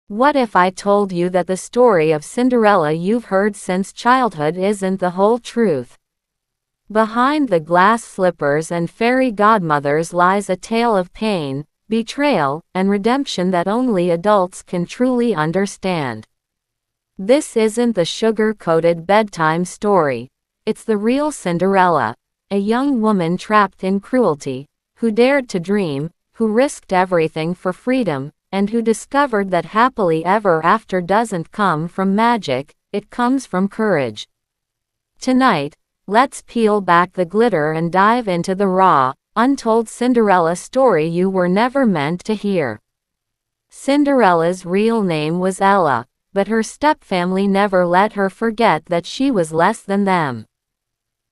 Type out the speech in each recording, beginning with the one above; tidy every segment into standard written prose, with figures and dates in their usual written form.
What if I told you that the story of Cinderella you've heard since childhood isn't the whole truth? Behind the glass slippers and fairy godmothers lies a tale of pain, betrayal, and redemption that only adults can truly understand. This isn't the sugar-coated bedtime story. It's the real Cinderella, a young woman trapped in cruelty, who dared to dream, who risked everything for freedom, and who discovered that happily ever after doesn't come from magic, it comes from courage. Tonight, let's peel back the glitter and dive into the raw, untold Cinderella story you were never meant to hear. Cinderella's real name was Ella, but her stepfamily never let her forget that she was less than them.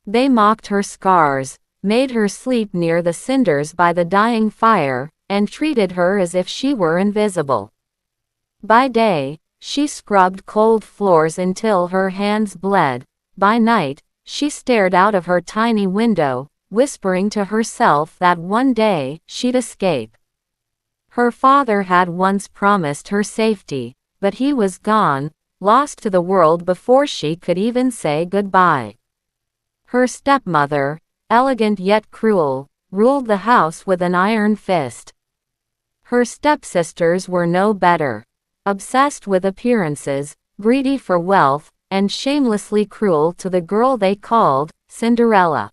They mocked her scars, made her sleep near the cinders by the dying fire, and treated her as if she were invisible. By day, she scrubbed cold floors until her hands bled. By night, she stared out of her tiny window, whispering to herself that one day, she'd escape. Her father had once promised her safety, but he was gone, lost to the world before she could even say goodbye. Her stepmother, elegant yet cruel, ruled the house with an iron fist. Her stepsisters were no better. Obsessed with appearances, greedy for wealth, and shamelessly cruel to the girl they called Cinderella.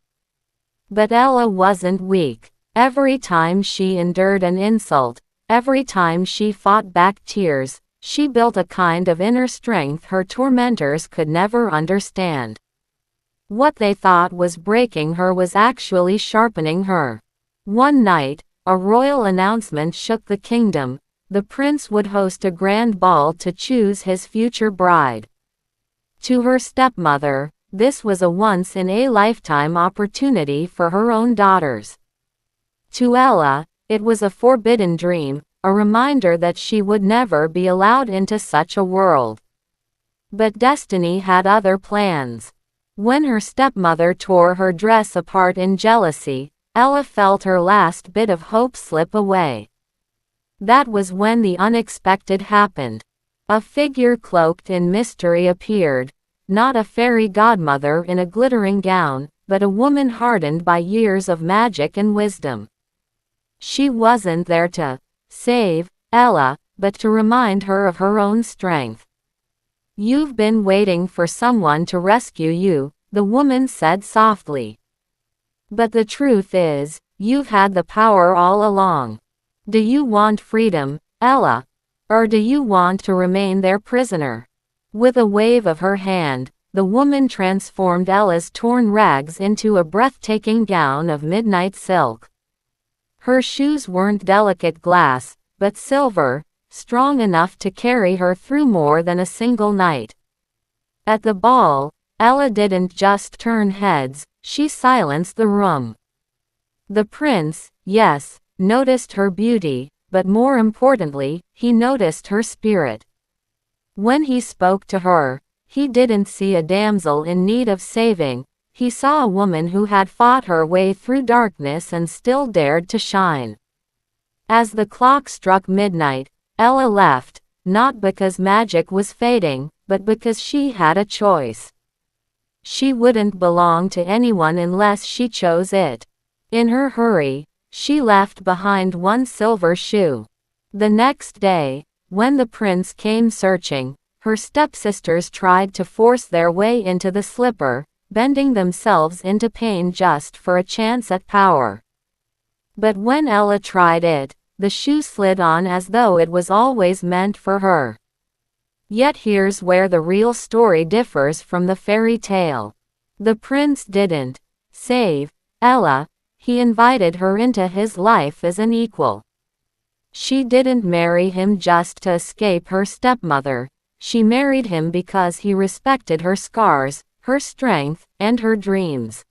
But Ella wasn't weak. Every time she endured an insult, every time she fought back tears, she built a kind of inner strength her tormentors could never understand. What they thought was breaking her was actually sharpening her. One night, a royal announcement shook the kingdom. The prince would host a grand ball to choose his future bride. To her stepmother, this was a once-in-a-lifetime opportunity for her own daughters. To Ella, it was a forbidden dream, a reminder that she would never be allowed into such a world. But destiny had other plans. When her stepmother tore her dress apart in jealousy, Ella felt her last bit of hope slip away. That was when the unexpected happened. A figure cloaked in mystery appeared, not a fairy godmother in a glittering gown, but a woman hardened by years of magic and wisdom. She wasn't there to save Ella, but to remind her of her own strength. "You've been waiting for someone to rescue you," the woman said softly. "But the truth is, you've had the power all along. Do you want freedom, Ella? Or do you want to remain their prisoner?" With a wave of her hand, the woman transformed Ella's torn rags into a breathtaking gown of midnight silk. Her shoes weren't delicate glass, but silver, strong enough to carry her through more than a single night. At the ball, Ella didn't just turn heads, she silenced the room. The prince, yes, noticed her beauty, but more importantly, he noticed her spirit. When he spoke to her, he didn't see a damsel in need of saving, he saw a woman who had fought her way through darkness and still dared to shine. As the clock struck midnight, Ella left, not because magic was fading, but because she had a choice. She wouldn't belong to anyone unless she chose it. In her hurry, she left behind one silver shoe. The next day, when the prince came searching, her stepsisters tried to force their way into the slipper, bending themselves into pain just for a chance at power. But when Ella tried it, the shoe slid on as though it was always meant for her. Yet here's where the real story differs from the fairy tale. The prince didn't save Ella, he invited her into his life as an equal. She didn't marry him just to escape her stepmother, she married him because he respected her scars, her strength, and her dreams.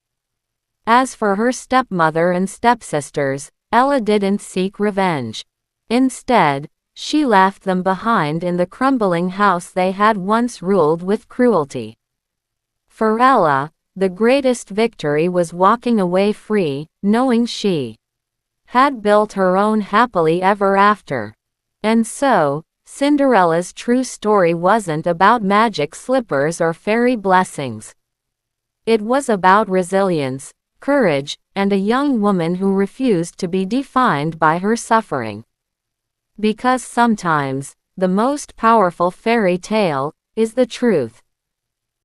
As for her stepmother and stepsisters, Ella didn't seek revenge. Instead, she left them behind in the crumbling house they had once ruled with cruelty. For Ella, the greatest victory was walking away free, knowing she had built her own happily ever after. And so, Cinderella's true story wasn't about magic slippers or fairy blessings. It was about resilience, courage, and a young woman who refused to be defined by her suffering. Because sometimes, the most powerful fairy tale is the truth.